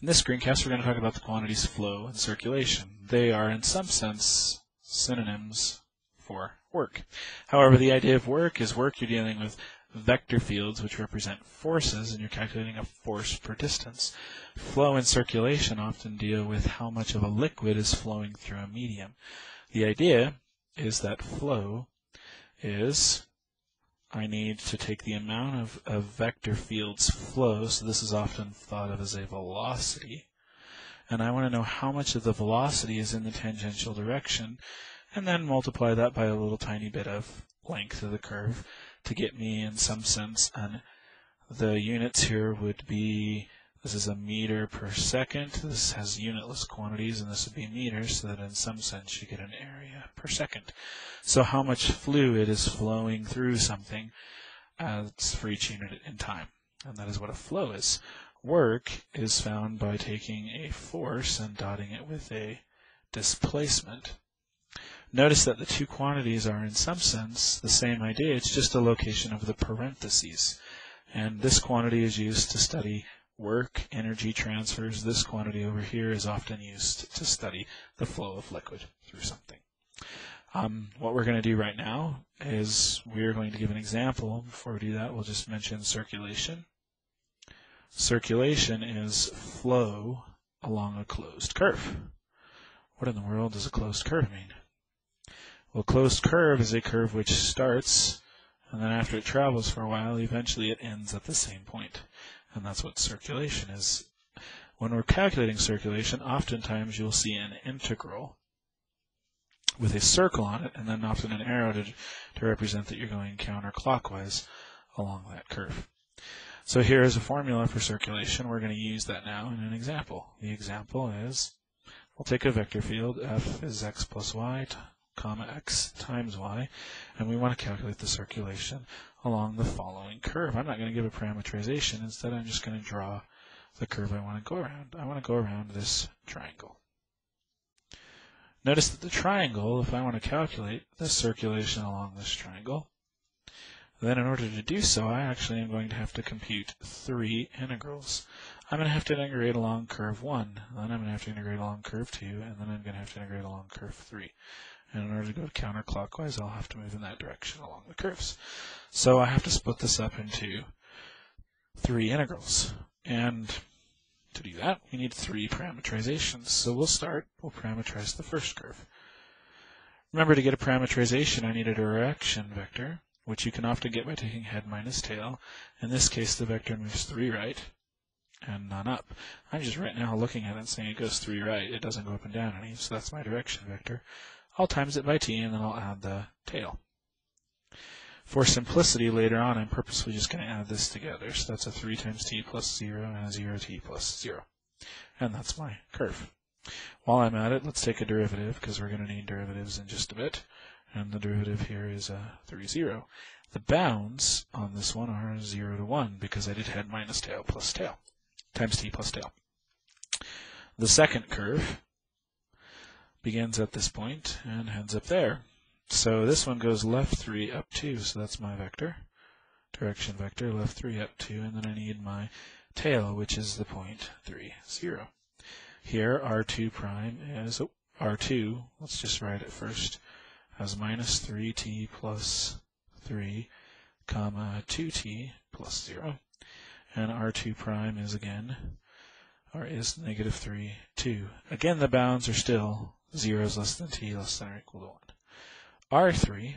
In this screencast, we're going to talk about the quantities flow and circulation. They are, in some sense, synonyms for work. However, the idea of work is work you're dealing with vector fields which represent forces, and you're calculating a force per distance. Flow and circulation often deal with how much of a liquid is flowing through a medium. The idea is that flow is I need to take the amount of vector fields flow, so this is often thought of as a velocity, and I want to know how much of the velocity is in the tangential direction, and then multiply that by a little tiny bit of length of the curve to get me, in some sense, the units here would be, this is a meter per second, this has unitless quantities, and this would be meters, so that in some sense you get an area per second. So how much fluid is flowing through something for each unit in time, and that is what a flow is. Work is found by taking a force and dotting it with a displacement. Notice that the two quantities are in some sense the same idea, it's just a location of the parentheses. And this quantity is used to study work, energy transfers. This quantity over here is often used to study the flow of liquid through something. What we're going to do right now is we're going to give an example. Before we do that, we'll just mention circulation. Circulation is flow along a closed curve. What in the world does a closed curve mean? Well, a closed curve is a curve which starts, and then after it travels for a while, eventually it ends at the same point. And that's what circulation is. When we're calculating circulation, oftentimes you'll see an integral with a circle on it, and then often an arrow to represent that you're going counterclockwise along that curve. So here is a formula for circulation. We're going to use that now in an example. The example is, we'll take a vector field, f is x plus y, comma x times y, and we want to calculate the circulation along the following curve. I'm not going to give a parametrization. Instead, I'm just going to draw the curve I want to go around. I want to go around this triangle. Notice that the triangle, if I want to calculate the circulation along this triangle, then in order to do so, I actually am going to have to compute three integrals. I'm going to have to integrate along curve 1, then I'm going to have to integrate along curve 2, and then I'm going to have to integrate along curve 3. And in order to go counterclockwise, I'll have to move in that direction along the curves. So I have to split this up into three integrals. And to do that, we need three parametrizations. So we'll parameterize the first curve. Remember, to get a parametrization, I need a direction vector, which you can often get by taking head minus tail. In this case, the vector moves 3 right and none up. I'm just right now looking at it and saying it goes 3 right. It doesn't go up and down any, so that's my direction vector. I'll times it by t, and then I'll add the tail. For simplicity, later on, I'm purposely just going to add this together. So that's a 3 times t plus 0 and a 0t plus 0. And that's my curve. While I'm at it, let's take a derivative, because we're going to need derivatives in just a bit. And the derivative here is 3, 0. The bounds on this one are 0 to 1, because I did head minus tail plus tail, times t plus tail. The second curve begins at this point and ends up there. So this one goes left 3 up 2, so that's my vector, direction vector, left 3 up 2, and then I need my tail, which is the point 3, 0. Here, R2 prime is, R2, let's just write it first, as minus 3t plus 3, comma 2t plus 0, and R2 prime is again, or is negative 3, 2. Again, the bounds are still 0 is less than t less than or equal to 1. R3,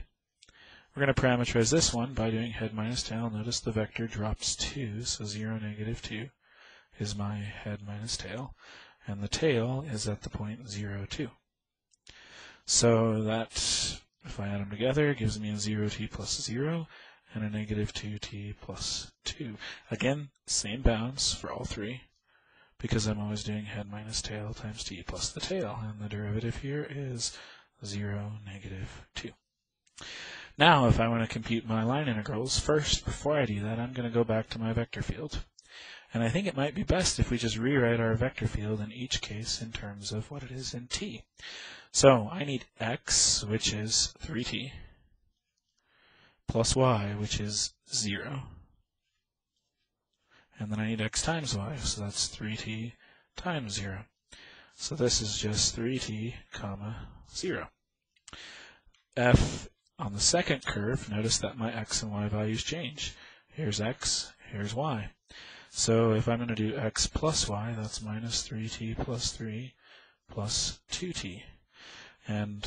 we're going to parameterize this one by doing head minus tail. Notice the vector drops 2, so 0, negative 2 is my head minus tail, and the tail is at the point 0, 2. So that, if I add them together, gives me a 0t plus 0 and a negative 2t plus 2. Again, same bounds for all three, because I'm always doing head minus tail times t plus the tail, and the derivative here is 0, negative 2. Now, if I want to compute my line integrals, first, before I do that, I'm going to go back to my vector field. And I think it might be best if we just rewrite our vector field in each case in terms of what it is in t. So I need x, which is 3t, plus y, which is 0. And then I need x times y, so that's 3t times 0. So this is just 3t, comma, 0. F on the second curve, notice that my x and y values change. Here's x, here's y. So if I'm going to do x plus y, that's minus 3t plus 3 plus 2t. And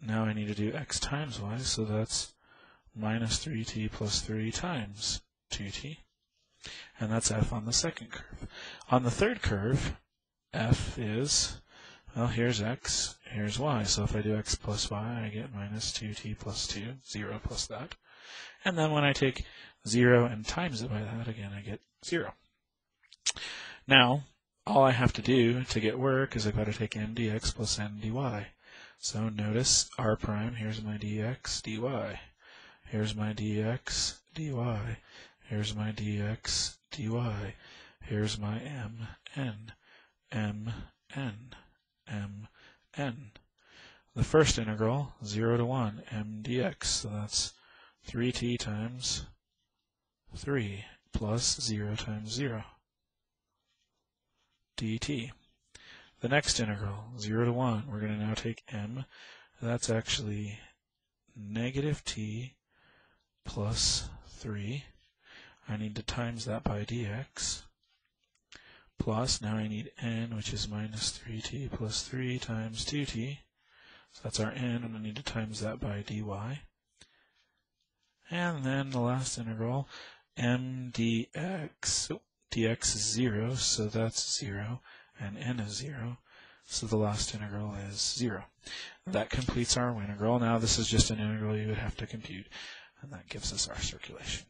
now I need to do x times y, so that's minus 3t plus 3 times 2t. And that's f on the second curve. On the third curve, f is, well, here's x, here's y. So if I do x plus y, I get minus 2t plus 2, 0 plus that. And then when I take 0 and times it by that, again, I get 0. Now, all I have to do to get work is I've got to take n dx plus n dy. So notice r prime, here's my dx, dy. Here's my dx, dy. Here's my dx, dy. Here's my m, n, m, n, m, n. The first integral, 0 to 1, m dx, so that's 3t times 3 plus 0 times 0 dt. The next integral, 0 to 1, we're going to now take m. That's actually negative t plus 3. I need to times that by dx. Plus, now I need n, which is minus 3t plus 3 times 2t. So that's our n, and I need to times that by dy. And then the last integral, m dx. Oh, dx is 0, so that's 0, and n is 0. So the last integral is 0. That completes our integral. Now this is just an integral you would have to compute, and that gives us our circulation.